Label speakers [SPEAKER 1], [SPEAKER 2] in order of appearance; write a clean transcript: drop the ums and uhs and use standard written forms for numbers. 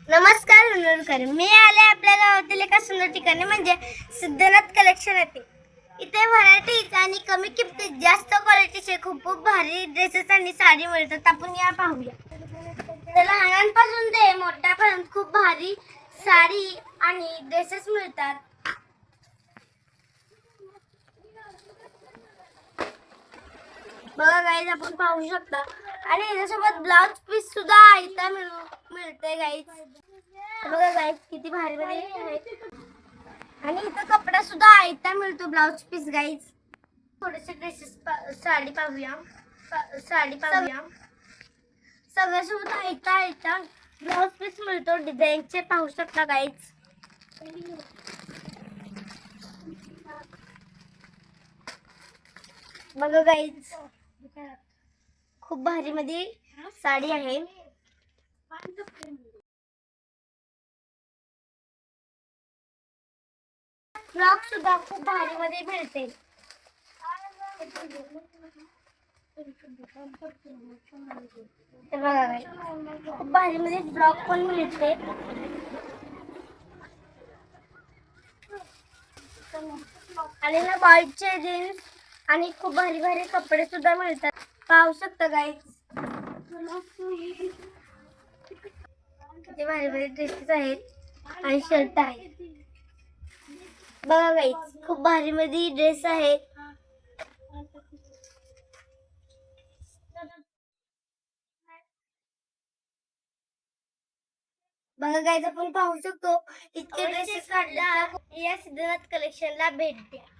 [SPEAKER 1] नमस्कार हुनरकर, मी आले आपल्या गावातील एका सुंदर ठिकाणी म्हणजे सिद्धनाथ कलेक्शन येथे. इथे व्हरायटीज आणि कमी किमतीत जास्त क्वालिटीचे खूप भारी ड्रेसेस आणि साडी मिळतात. आपण या पाहूया. तर लहानांपासून ते मोठ्यापर्यंत खूप भारी साडी आणि ड्रेसेस मिळतात. बघा गाईज, आपण पाहू शकता. आणि याच्यासोबत ब्लाउज पीस सुद्धा इथं मिळते गाईज. बघा गाईज, किती भारी भारी आहे. आणि इथं कपडा सुद्धा आयता मिळतो, ब्लाउज पीस गाईज. थोडेसे ड्रेसेस साडी पाहूया. सगळ्यासोबत आयता ब्लाउज पीस मिळतो, डिझाईनचे पाहू शकता गाईज. बघा गाईज, खूप भारी मध्ये साडी आहे. फ्रॉक सुद्धा खूप भारी मध्ये मिळते. बघा गाईज, खूप भारी मध्ये फ्रॉक पण मिळते. आणि ना बॉयजचे जीन्स आणि खूप भारी भारी कपडे सुद्धा मिळतात, पाहू शकता गाईज. किती भारी भारी ड्रेसेस आहेत आणि शर्ट आहेत. बघा गाईज, खूप भारी मध्ये ड्रेस आहेत. बघा गाईज, आपण पाहू शकतो इतके ड्रेसेस काढले. या सिद्धनाथ कलेक्शनला भेट द्या.